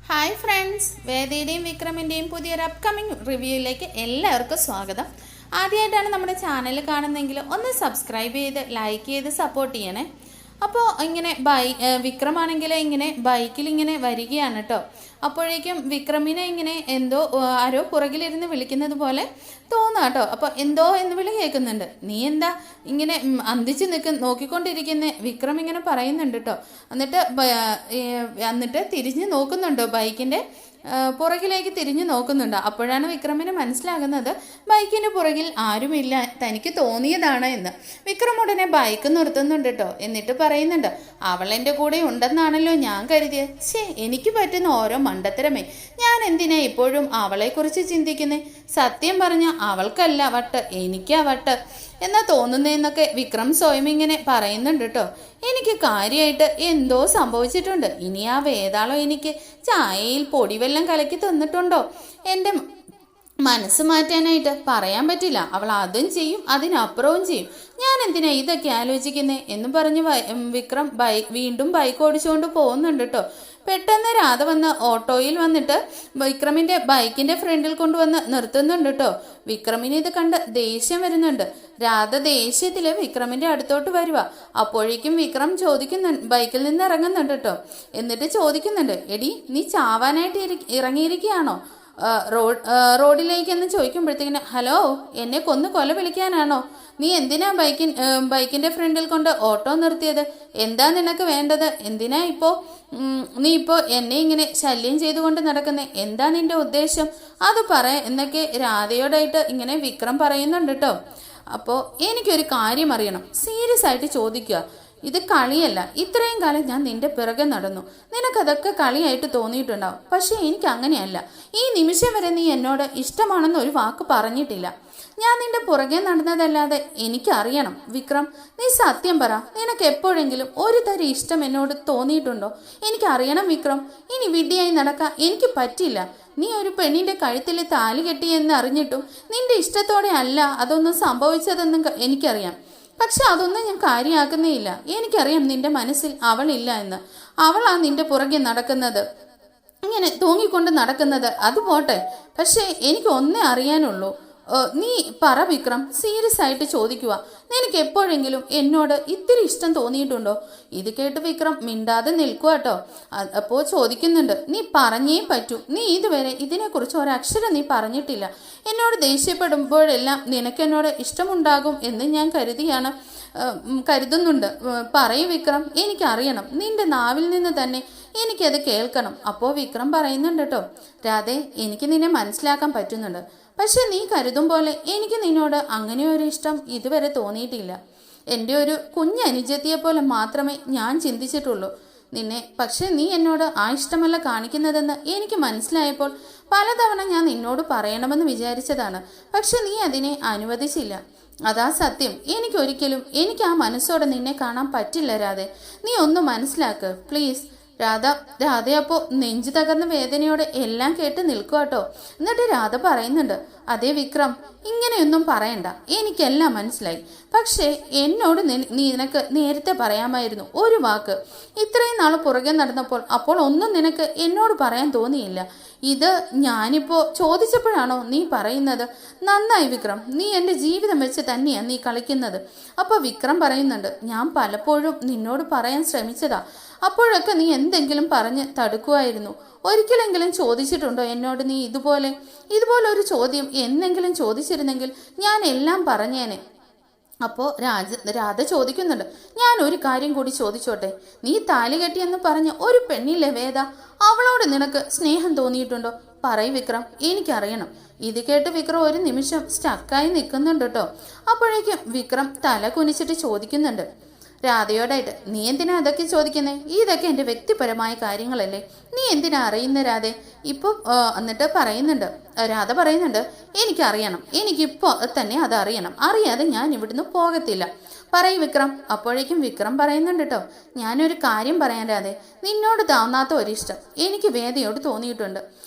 Hi friends, വേദയുടെയും വിക്രമിൻ്റെയും പുതിയൊരു upcoming റിവ്യൂയിലേക്ക് എല്ലാവർക്കും സ്വാഗതം. ആദ്യമായിട്ടാണ് നമ്മുടെ ചാനൽ കാണുന്നതെങ്കിൽ ഒന്ന് സബ്സ്ക്രൈബ് ചെയ്ത് ലൈക്ക് ചെയ്ത് സപ്പോർട്ട് ചെയ്യണേ. അപ്പോൾ ഇങ്ങനെ വിക്രമാണെങ്കിൽ ഇങ്ങനെ ബൈക്കിൽ ഇങ്ങനെ വരികയാണ് കേട്ടോ. അപ്പോഴേക്കും വിക്രമിനെ ഇങ്ങനെ എന്തോ ആരോ പുറകിലിരുന്ന് വിളിക്കുന്നത് പോലെ തോന്നാം കേട്ടോ. അപ്പോൾ എന്തോ എന്ന് വിളി കേൾക്കുന്നുണ്ട്. നീ എന്താ ഇങ്ങനെ അന്തിച്ച് നോക്കിക്കൊണ്ടിരിക്കുന്ന വിക്രം ഇങ്ങനെ പറയുന്നുണ്ട് കേട്ടോ. എന്നിട്ട് തിരിഞ്ഞ് നോക്കുന്നുണ്ട്, ബൈക്കിൻ്റെ പുറകിലേക്ക് തിരിഞ്ഞു നോക്കുന്നുണ്ട്. അപ്പോഴാണ് വിക്രമിന് മനസ്സിലാകുന്നത് ബൈക്കിന് പുറകിൽ ആരുമില്ല, തനിക്ക് തോന്നിയതാണ് എന്ന്. വിക്രം ഉടനെ ബൈക്ക് നിർത്തുന്നുണ്ട് കേട്ടോ. എന്നിട്ട് പറയുന്നുണ്ട്, അവൾ എൻ്റെ കൂടെ ഉണ്ടെന്നാണല്ലോ ഞാൻ കരുതിയത്. എനിക്ക് പറ്റുന്ന ഓരോ മണ്ടത്തരമേ, ഞാൻ എന്തിനാ ഇപ്പോഴും അവളെക്കുറിച്ച് ചിന്തിക്കുന്നേ? സത്യം പറഞ്ഞ അവൾക്കല്ല വട്ട്, എനിക്കാ വട്ട് എന്നാ തോന്നുന്നതെന്നൊക്കെ വിക്രം സ്വയം ഇങ്ങനെ പറയുന്നുണ്ട് കേട്ടോ. എനിക്ക് കാര്യമായിട്ട് എന്തോ സംഭവിച്ചിട്ടുണ്ട്. ഇനി ആ വേതാളം എനിക്ക് ചായയിൽ പൊടിവെള്ളം കലക്കി തന്നിട്ടുണ്ടോ? എൻ്റെ മനസ്സ് മാറ്റാനായിട്ട് പറയാൻ പറ്റില്ല. അവൾ അതും ചെയ്യും, അതിനപ്പുറവും ചെയ്യും. ഞാൻ എന്തിനാ ഇതൊക്കെ ആലോചിക്കുന്നേ എന്നും പറഞ്ഞ് വിക്രം വീണ്ടും ബൈക്ക് ഓടിച്ചുകൊണ്ട് പോകുന്നുണ്ട് കേട്ടോ. പെട്ടെന്ന് രാധ വന്ന് ഓട്ടോയിൽ വന്നിട്ട് വിക്രമിൻ്റെ ബൈക്കിൻ്റെ ഫ്രണ്ടിൽ കൊണ്ടുവന്ന് നിർത്തുന്നുണ്ട് കേട്ടോ. വിക്രമിന് ഇത് കണ്ട് ദേഷ്യം വരുന്നുണ്ട്. രാധ ദേഷ്യത്തിൽ വിക്രമിൻ്റെ അടുത്തോട്ട് വരുക. അപ്പോഴേക്കും വിക്രം ബൈക്കിൽ നിന്ന് ഇറങ്ങുന്നുണ്ട് കേട്ടോ. എന്നിട്ട് ചോദിക്കുന്നുണ്ട്, എടി നീ ചാവാനായിട്ട് ഇറങ്ങിയിരിക്കുകയാണോ റോഡിലേക്കെന്ന് ചോദിക്കുമ്പോഴത്തേക്കിന്, ഹലോ, എന്നെ കൊല വിളിക്കാനാണോ? നീ എന്തിനാ ബൈക്കിൻ്റെ ഫ്രണ്ടിൽ കൊണ്ട് ഓട്ടോ നിർത്തിയത്? എന്താ നിനക്ക് വേണ്ടത്? എന്തിനാ നീ ഇപ്പോൾ എന്നെ ഇങ്ങനെ ശല്യം ചെയ്തുകൊണ്ട് നടക്കുന്നേ? എന്താ നിന്റെ ഉദ്ദേശം? അത് എന്നൊക്കെ രാധയോടായിട്ട് ഇങ്ങനെ വിക്രം പറയുന്നുണ്ട് കേട്ടോ. അപ്പോൾ എനിക്കൊരു കാര്യം അറിയണം, സീരിയസ് ആയിട്ട് ചോദിക്കുക. ഇത് കളിയല്ല. ഇത്രയും കാലം ഞാൻ നിന്റെ പിറകെ നടന്നു. നിനക്കതൊക്കെ കളിയായിട്ട് തോന്നിയിട്ടുണ്ടാവും. പക്ഷേ എനിക്ക് അങ്ങനെയല്ല. ഈ നിമിഷം വരെ നീ എന്നോട് ഇഷ്ടമാണെന്ന് ഒരു വാക്ക് പറഞ്ഞിട്ടില്ല. ഞാൻ നിന്റെ പുറകെ നടന്നതല്ലാതെ എനിക്കറിയണം. വിക്രം, നീ സത്യം പറ, നിനക്ക് എപ്പോഴെങ്കിലും ഒരു തരം ഇഷ്ടം എന്നോട് തോന്നിയിട്ടുണ്ടോ? എനിക്കറിയണം വിക്രം. ഇനി വിഡ്ഢിയായി നടക്കാൻ എനിക്ക് പറ്റില്ല. നീ ഒരു പെണ്ണിന്റെ കഴുത്തിൽ താലി കെട്ടിയെന്ന് അറിഞ്ഞിട്ടും നിന്റെ ഇഷ്ടത്തോടെ അല്ല അതൊന്നും സംഭവിച്ചതെന്നും എനിക്കറിയാം. പക്ഷെ അതൊന്നും ഞാൻ കാര്യമാക്കുന്നേ ഇല്ല. എനിക്കറിയാം നിന്റെ മനസ്സിൽ അവളില്ല എന്ന്. അവളാ നിന്റെ പുറകെ നടക്കുന്നത്, ഇങ്ങനെ തൂങ്ങിക്കൊണ്ട് നടക്കുന്നത്. അത് പോട്ടെ, പക്ഷേ എനിക്ക് ഒന്നേ അറിയാനുള്ളൂ. നീ പറ വിക്രം, സീരിയസ് ആയിട്ട് ചോദിക്കുക. നിനക്ക് എപ്പോഴെങ്കിലും എന്നോട് ഇത്തിരി ഇഷ്ടം തോന്നിയിട്ടുണ്ടോ? ഇത് കേട്ട് വിക്രം മിണ്ടാതെ നിൽക്കുക കേട്ടോ. അപ്പോൾ ചോദിക്കുന്നുണ്ട്, നീ പറഞ്ഞേ പറ്റൂ. നീ ഇതുവരെ ഇതിനെക്കുറിച്ച് ഒരക്ഷരം നീ പറഞ്ഞിട്ടില്ല. എന്നോട് ദേഷ്യപ്പെടുമ്പോഴെല്ലാം നിനക്ക് എന്നോട് ഇഷ്ടമുണ്ടാകും എന്ന് ഞാൻ കരുതുന്നുണ്ട്. പറയൂ വിക്രം, എനിക്കറിയണം. നിന്റെ നാവിൽ നിന്ന് തന്നെ എനിക്കത് കേൾക്കണം. അപ്പോൾ വിക്രം പറയുന്നുണ്ട് കേട്ടോ, രാധേ, എനിക്ക് നിന്നെ മനസ്സിലാക്കാൻ പറ്റുന്നുണ്ട്. പക്ഷെ നീ കരുതും പോലെ എനിക്ക് നിന്നോട് അങ്ങനെ ഒരു ഇഷ്ടം ഇതുവരെ തോന്നിയിട്ടില്ല. എൻ്റെ ഒരു കുഞ്ഞനുജത്തിയെ പോലെ മാത്രമേ ഞാൻ ചിന്തിച്ചിട്ടുള്ളൂ നിന്നെ. പക്ഷെ നീ എന്നോട് ആ ഇഷ്ടമല്ല കാണിക്കുന്നതെന്ന് എനിക്ക് മനസ്സിലായപ്പോൾ പലതവണ ഞാൻ നിന്നോട് പറയണമെന്ന് വിചാരിച്ചതാണ്. പക്ഷെ നീ അതിനെ അനുവദിച്ചില്ല. അതാ സത്യം. എനിക്ക് ആ മനസ്സോടെ നിന്നെ കാണാൻ പറ്റില്ല രാധേ. നീ ഒന്ന് മനസ്സിലാക്ക് പ്ലീസ്. രാധ അപ്പോൾ നെഞ്ചു തകർന്ന വേദനയോടെ എല്ലാം കേട്ട് നിൽക്കുക കേട്ടോ. എന്നിട്ട് രാധ പറയുന്നുണ്ട്, അതേ വിക്രം, ഇങ്ങനെയൊന്നും പറയണ്ട. എനിക്കെല്ലാം മനസ്സിലായി. പക്ഷേ എന്നോട് നിനക്ക് നേരത്തെ പറയാമായിരുന്നു ഒരു വാക്ക്. ഇത്രയും നാൾ പുറകെ നടന്നപ്പോൾ അപ്പോൾ ഒന്നും നിനക്ക് എന്നോട് പറയാൻ തോന്നിയില്ല. ഇത് ഞാനിപ്പോൾ ചോദിച്ചപ്പോഴാണോ നീ പറയുന്നത്? നന്നായി വിക്രം, നീ എൻ്റെ ജീവിതം വെച്ച് തന്നെയാണ് നീ കളിക്കുന്നത്. അപ്പോൾ വിക്രം പറയുന്നുണ്ട്, ഞാൻ പലപ്പോഴും നിന്നോട് പറയാൻ ശ്രമിച്ചതാ. അപ്പോഴൊക്കെ നീ എന്തെങ്കിലും പറഞ്ഞ് തടുക്കുമായിരുന്നു. ഒരിക്കലെങ്കിലും ചോദിച്ചിട്ടുണ്ടോ എന്നോട് നീ ഇതുപോലെ ഒരു ചോദ്യം എന്തെങ്കിലും ചോദിച്ചിരുന്നെങ്കിൽ ഞാൻ എല്ലാം പറഞ്ഞേനെ. അപ്പോൾ രാധ ചോദിക്കുന്നുണ്ട്, ഞാൻ ഒരു കാര്യം കൂടി ചോദിച്ചോട്ടെ? നീ താലി കെട്ടിയെന്ന് പറഞ്ഞ ഒരു പെണ്ണില്ലേ വേദ, അവളോട് നിനക്ക് സ്നേഹം തോന്നിയിട്ടുണ്ടോ? പറയ് വിക്രം, എനിക്കറിയണം. ഇത് കേട്ട് വിക്രം ഒരു നിമിഷം സ്റ്റക്കായി നിൽക്കുന്നുണ്ട് കേട്ടോ. അപ്പോഴേക്കും വിക്രം തല കുനിച്ചിട്ട് ചോദിക്കുന്നുണ്ട് രാധയോടായിട്ട്, നീ എന്തിനാ അതൊക്കെ ചോദിക്കുന്നേ? ഇതൊക്കെ എൻ്റെ വ്യക്തിപരമായ കാര്യങ്ങളല്ലേ, നീ എന്തിനാ അറിയുന്ന രാധേ? ഇപ്പോൾ എന്നിട്ട് രാധ പറയുന്നുണ്ട്, എനിക്കറിയണം. എനിക്കിപ്പോൾ തന്നെ അതറിയണം. അറിയാതെ ഞാൻ ഇവിടുന്ന് പോകത്തില്ല. പറയ് വിക്രം. അപ്പോഴേക്കും വിക്രം പറയുന്നുണ്ട് കേട്ടോ, ഞാനൊരു കാര്യം പറയാൻ രാധേ. നിന്നോട് തോന്നാത്ത ഒരിഷ്ടം എനിക്ക് വേദയോട് തോന്നിയിട്ടുണ്ട്.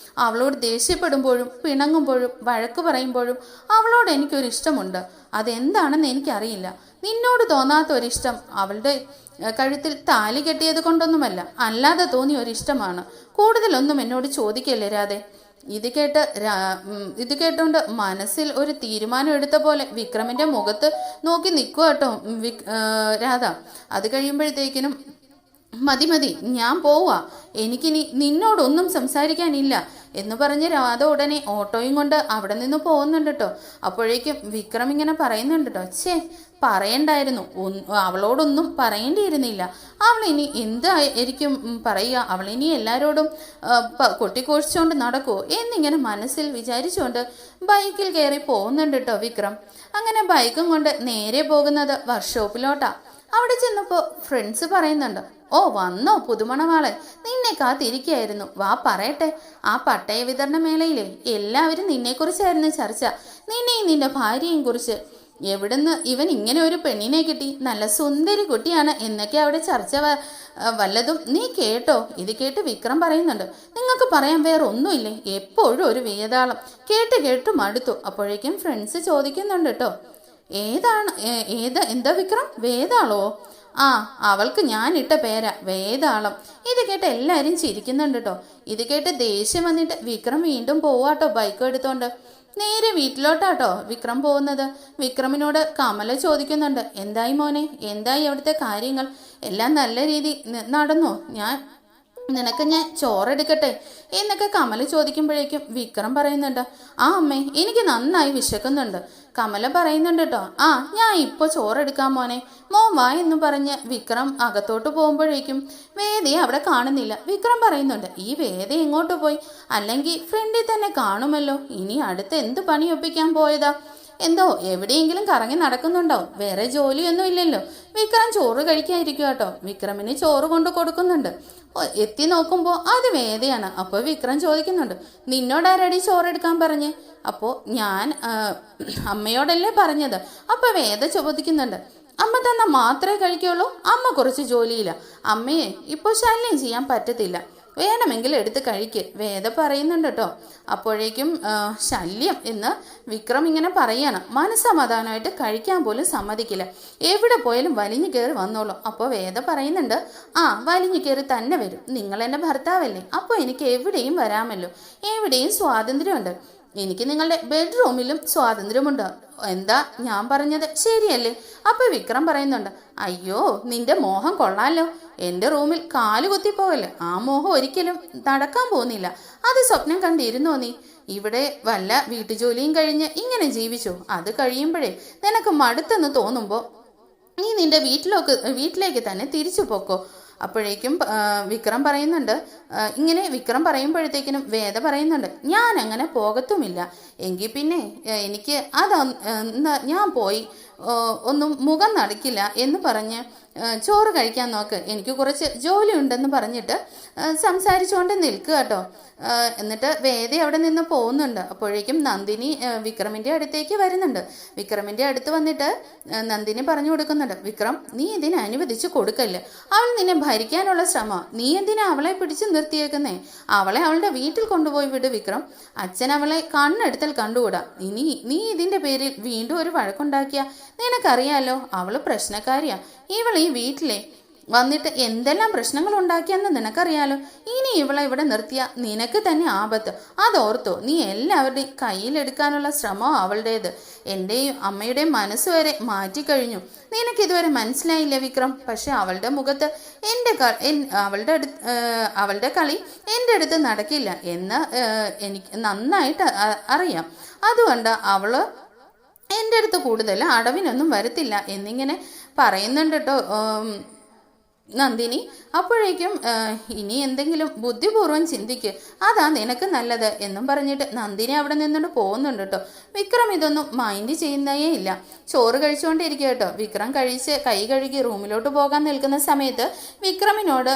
അവളോട് ദേഷ്യപ്പെടുമ്പോഴും പിണങ്ങുമ്പോഴും വഴക്ക് പറയുമ്പോഴും അവളോട് എനിക്കൊരിഷ്ടമുണ്ട്. അതെന്താണെന്ന് എനിക്കറിയില്ല. നിന്നോട് തോന്നാത്ത ഒരിഷ്ടം അവളുടെ കഴുത്തിൽ താലി കെട്ടിയത് കൊണ്ടൊന്നുമല്ല, അല്ലാതെ തോന്നിയ ഒരിഷ്ടമാണ്. കൂടുതലൊന്നും എന്നോട് ചോദിക്കല്ലേ രാധേ. ഇത് കേട്ടോണ്ട് മനസ്സിൽ ഒരു തീരുമാനം എടുത്ത പോലെ വിക്രമിന്റെ മുഖത്ത് നോക്കി നിൽക്കുക കേട്ടോ രാധ. അത് കഴിയുമ്പോഴത്തേക്കിനും മതി മതി, ഞാൻ പോവാ, എനിക്കിനി നിന്നോടൊന്നും സംസാരിക്കാനില്ല എന്ന് പറഞ്ഞ് രാധ ഉടനെ ഓട്ടോയും കൊണ്ട് അവിടെ നിന്ന് പോകുന്നുണ്ട് കേട്ടോ. അപ്പോഴേക്കും വിക്രം ഇങ്ങനെ പറയുന്നുണ്ട് കേട്ടോ, പറയണ്ടായിരുന്നു, അവളോടൊന്നും പറയേണ്ടിയിരുന്നില്ല. അവളിനി എന്തായിരിക്കും പറയുക, അവളിനി എല്ലാവരോടും കൊട്ടിക്കോഴിച്ചുകൊണ്ട് നടക്കുമോ എന്നിങ്ങനെ മനസ്സിൽ വിചാരിച്ചുകൊണ്ട് ബൈക്കിൽ കയറി പോകുന്നുണ്ട് കേട്ടോ വിക്രം. അങ്ങനെ ബൈക്കും കൊണ്ട് നേരെ പോകുന്നത് വർക്ക്ഷോപ്പിലോട്ടാ. അവിടെ ചെന്നപ്പോൾ ഫ്രണ്ട്സ് പറയുന്നുണ്ട്, ഓ വന്നോ പുതുമണവാളെ, നിന്നെ കാത്തിരിക്കുകയായിരുന്നു, വാ പറയട്ടെ. ആ പട്ടയ വിതരണ മേളയിലെ എല്ലാവരും നിന്നെക്കുറിച്ചായിരുന്നു ചർച്ച, നിന്നെയും നിന്റെ ഭാര്യയും കുറിച്ച്. എവിടുന്ന് ഇവൻ ഇങ്ങനെ ഒരു പെണ്ണിനെ കിട്ടി, നല്ല സുന്ദരി കുട്ടിയാണ് എന്നൊക്കെ അവിടെ ചർച്ച. വല്ലതും നീ കേട്ടോ? ഇത് കേട്ട് വിക്രം പറയുന്നുണ്ട്, നിങ്ങൾക്ക് പറയാൻ വേറെ ഒന്നുമില്ലേ, എപ്പോഴും ഒരു വേതാളം, കേട്ട് മടുത്തു. അപ്പോഴേക്കും ഫ്രണ്ട്സ് ചോദിക്കുന്നുണ്ട് കേട്ടോ, എന്താ വിക്രം, വേതാളോ? ആ, അവൾക്ക് ഞാൻ ഇട്ട പേരാ വേതാളം. ഇത് കേട്ട് എല്ലാവരും ചിരിക്കുന്നുണ്ട് കേട്ടോ. ഇത് കേട്ട് ദേഷ്യം വന്നിട്ട് വിക്രം വീണ്ടും പോവാട്ടോ ബൈക്ക് എടുത്തോണ്ട്. നേരെ വീട്ടിലോട്ടാട്ടോ വിക്രം പോകുന്നത്. വിക്രമിനോട് കമല ചോദിക്കുന്നുണ്ട്, എന്തായി മോനെ, എന്തായി അവിടുത്തെ കാര്യങ്ങൾ, എല്ലാം നല്ല രീതി നടന്നോ? നിനക്ക് ഞാൻ ചോറെടുക്കട്ടെ എന്നൊക്കെ കമല ചോദിക്കുമ്പോഴേക്കും വിക്രം പറയുന്നുണ്ട്, ആ അമ്മേ, എനിക്ക് നന്നായി വിശക്കുന്നുണ്ട്. കമല പറയുന്നുണ്ട് കേട്ടോ, ആ ഞാൻ ഇപ്പോൾ ചോറെടുക്കാം മോനെ, മോൻ വാ എന്ന് പറഞ്ഞ് വിക്രം അകത്തോട്ട് പോകുമ്പോഴേക്കും വേദയെ അവിടെ കാണുന്നില്ല. വിക്രം പറയുന്നുണ്ട്, ഈ വേദ എങ്ങോട്ട് പോയി? അല്ലെങ്കിൽ ഫ്രണ്ടിൽ തന്നെ കാണുമല്ലോ, ഇനി അടുത്ത് എന്ത് പണി ഒപ്പിക്കാൻ പോയതാ? എന്തോ എവിടെയെങ്കിലും കറങ്ങി നടക്കുന്നുണ്ടാവും, വേറെ ജോലിയൊന്നും ഇല്ലല്ലോ. വിക്രം ചോറ് കഴിക്കാതിരിക്കുക കേട്ടോ. വിക്രമിന് ചോറ് കൊണ്ട് കൊടുക്കുന്നുണ്ട്. എത്തി നോക്കുമ്പോൾ അത് വേദയാണ്. അപ്പോൾ വിക്രം ചോദിക്കുന്നുണ്ട്, നിന്നോടാരടി ചോറെടുക്കാൻ പറഞ്ഞ്? അപ്പോൾ ഞാൻ അമ്മയോടല്ലേ പറഞ്ഞത്. അപ്പോൾ വേദ ചോദിക്കുന്നുണ്ട്, അമ്മ തന്നാൽ മാത്രമേ കഴിക്കുള്ളൂ, അമ്മ കുറച്ച് ജോലിയില്ല, അമ്മയെ ഇപ്പോൾ ശല്യം ചെയ്യാൻ പറ്റത്തില്ല, വേണമെങ്കിൽ എടുത്ത് കഴിക്ക്, വേദ പറയുന്നുണ്ട് കേട്ടോ. അപ്പോഴേക്കും ശല്യം എന്ന് വിക്രം ഇങ്ങനെ പറയാണ്. മനസ്സമാധാനമായിട്ട് കഴിക്കാൻ പോലും സമ്മതിക്കില്ല, എവിടെ പോയാലും വലിഞ്ഞു കയറി വന്നോളൂ. അപ്പോൾ വേദ പറയുന്നുണ്ട്, ആ വലിഞ്ഞു കയറി തന്നെ വരും, നിങ്ങൾ എൻ്റെ ഭർത്താവല്ലേ, അപ്പോൾ എനിക്ക് എവിടെയും വരാമല്ലോ, എവിടെയും സ്വാതന്ത്ര്യമുണ്ട്, എനിക്ക് നിങ്ങളുടെ ബെഡ്റൂമിലും സ്വാതന്ത്ര്യമുണ്ട്. എന്താ ഞാൻ പറഞ്ഞത് ശരിയല്ലേ? അപ്പോൾ വിക്രം പറയുന്നുണ്ട്, അയ്യോ നിന്റെ മോഹം കൊള്ളാലോ, എൻ്റെ റൂമിൽ കാല് കുത്തിപ്പോകല്ലേ, ആ മോഹം ഒരിക്കലും നടക്കാൻ പോകുന്നില്ല, അത് സ്വപ്നം കണ്ടിരുന്നോ നീ? ഇവിടെ വല്ല വീട്ടുജോലിയും കഴിഞ്ഞ് ഇങ്ങനെ ജീവിച്ചോ? അത് കഴിയുമ്പോഴേ നിനക്ക് മടുത്തെന്ന് തോന്നുമ്പോൾ നീ നിന്റെ വീട്ടിലേക്ക് തന്നെ തിരിച്ചു പോക്കോ. അപ്പോഴേക്കും വിക്രം പറയുന്നുണ്ട്, ഇങ്ങനെ വിക്രം പറയുമ്പോഴത്തേക്കിനും വേദ പറയുന്നുണ്ട്, ഞാൻ അങ്ങനെ പോകത്തുമില്ല, എങ്കിൽ പിന്നെ എനിക്ക് ഞാൻ പോയി ഒന്നും മുഖം നടക്കില്ല എന്ന് പറഞ്ഞ് ചോറ് കഴിക്കാൻ നോക്ക്, എനിക്ക് കുറച്ച് ജോലി ഉണ്ടെന്ന് പറഞ്ഞിട്ട് സംസാരിച്ചുകൊണ്ട് നിൽക്കുക കേട്ടോ. എന്നിട്ട് വേദ അവിടെ നിന്ന് പോകുന്നുണ്ട്. അപ്പോഴേക്കും നന്ദിനി വിക്രമിൻ്റെ അടുത്തേക്ക് വരുന്നുണ്ട്. വിക്രമിൻ്റെ അടുത്ത് വന്നിട്ട് നന്ദിനി പറഞ്ഞു കൊടുക്കുന്നുണ്ട്, വിക്രം നീ ഇതിനെ അനുവദിച്ച് കൊടുക്കല്ലേ, അവൾ നിന്നെ ഭരിക്കാനുള്ള ശ്രമം, നീ എന്തിനാ അവളെ പിടിച്ചു നിർത്തിയേക്കുന്നേ? അവളെ അവളുടെ വീട്ടിൽ കൊണ്ടുപോയി വിട് വിക്രം, അച്ഛൻ അവളെ കണ്ണെടുത്തൽ കണ്ടുകൂടാ. നീ ഇതിൻ്റെ പേരിൽ വീണ്ടും ഒരു വഴക്കുണ്ടാക്കിയ നിനക്കറിയാലോ, അവള് പ്രശ്നക്കാരിയാ. ഇവൾ ഈ വീട്ടിലെ വന്നിട്ട് എന്തെല്ലാം പ്രശ്നങ്ങൾ ഉണ്ടാക്കിയെന്ന് നിനക്കറിയാലോ. ഇനി ഇവളെ ഇവിടെ നിർത്തിയ നിനക്ക് തന്നെ ആപത്ത്, അതോർത്തോ. നീ എല്ലാവരുടെയും കയ്യിലെടുക്കാനുള്ള ശ്രമം അവളുടേത്, എൻ്റെയും അമ്മയുടെയും മനസ്സ് വരെ മാറ്റിക്കഴിഞ്ഞു. നിനക്കിതുവരെ മനസ്സിലായില്ല വിക്രം. പക്ഷെ അവളുടെ മുഖത്ത് അവളുടെ കളി എൻ്റെ അടുത്ത് നടക്കില്ല എന്ന് എനിക്ക് നന്നായിട്ട് അറിയാം. അതുകൊണ്ട് അവള് എൻ്റെ അടുത്ത് കൂടുതൽ അടവിനൊന്നും വരത്തില്ല എന്നിങ്ങനെ പറയുന്നുണ്ട് കേട്ടോ നന്ദിനി. അപ്പോഴേക്കും ഇനി എന്തെങ്കിലും ബുദ്ധിപൂർവ്വം ചിന്തിക്ക്, അതാ നിനക്ക് നല്ലത് എന്നും പറഞ്ഞിട്ട് നന്ദിനി അവിടെ നിന്നുകൊണ്ട് പോകുന്നുണ്ട് കേട്ടോ. വിക്രം ഇതൊന്നും മൈൻഡ് ചെയ്യുന്നേ ഇല്ല. ചോറ് കഴിച്ചുകൊണ്ടിരിക്കുക കേട്ടോ. വിക്രം കൈ കഴുകി റൂമിലോട്ട് പോകാൻ നിൽക്കുന്ന സമയത്ത് വിക്രമിനോട്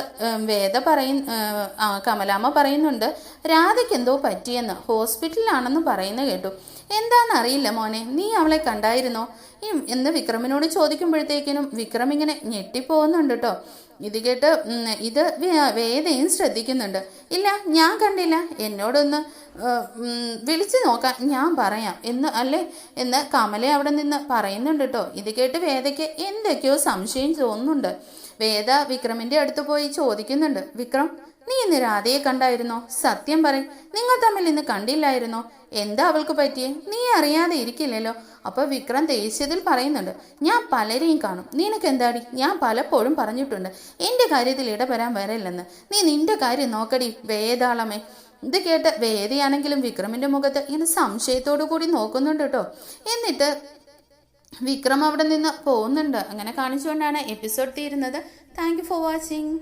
കമലാമ്മ പറയുന്നുണ്ട്, രാധയ്ക്ക് എന്തോ പറ്റിയെന്ന്, ഹോസ്പിറ്റലിലാണെന്ന് പറയുന്നത് കേട്ടു. എന്താണെന്നറിയില്ല മോനെ, നീ അവളെ കണ്ടായിരുന്നോ എന്ന് വിക്രമിനോട് ചോദിക്കുമ്പോഴത്തേക്കിനും വിക്രം ഇങ്ങനെ ഞെട്ടിപ്പോകുന്നുണ്ട് കേട്ടോ. ഇത് കേട്ട് ഇത് വേദയും ശ്രദ്ധിക്കുന്നുണ്ട്. ഇല്ല ഞാൻ കണ്ടില്ല, എന്നോടൊന്ന് വിളിച്ചു നോക്കാൻ ഞാൻ പറയാം എന്ന് കമല അവിടെ നിന്ന് പറയുന്നുണ്ട് കേട്ടോ. ഇത് കേട്ട് വേദയ്ക്ക് എന്തൊക്കെയോ സംശയം തോന്നുന്നുണ്ട്. വേദ വിക്രമിന്റെ അടുത്ത് പോയി ചോദിക്കുന്നുണ്ട്, വിക്രം നീ ഇന്ന് രാധയെ കണ്ടായിരുന്നോ? സത്യം പറയും, നിങ്ങൾ തമ്മിൽ ഇന്ന് കണ്ടില്ലായിരുന്നോ? എന്താ അവൾക്ക് പറ്റിയേ? നീ അറിയാതെ ഇരിക്കില്ലല്ലോ. അപ്പൊ വിക്രം ദേഷ്യത്തിൽ പറയുന്നുണ്ട്, ഞാൻ പലരെയും കാണും, നിനക്ക് എന്താടി? ഞാൻ പലപ്പോഴും പറഞ്ഞിട്ടുണ്ട് എന്റെ കാര്യത്തിൽ ഇടപെടാൻ വരില്ലെന്ന്. നീ നിന്റെ കാര്യം നോക്കടി വേദാളമേ. ഇത് കേട്ട് വേദയാണെങ്കിലും വിക്രമിന്റെ മുഖത്ത് ഇങ്ങനെ സംശയത്തോടു കൂടി നോക്കുന്നുണ്ട് കേട്ടോ. എന്നിട്ട് വിക്രം അവിടെ നിന്ന് പോകുന്നുണ്ട്. അങ്ങനെ കാണിച്ചുകൊണ്ടാണ് എപ്പിസോഡ് തീരുന്നത്. Thank you for watching.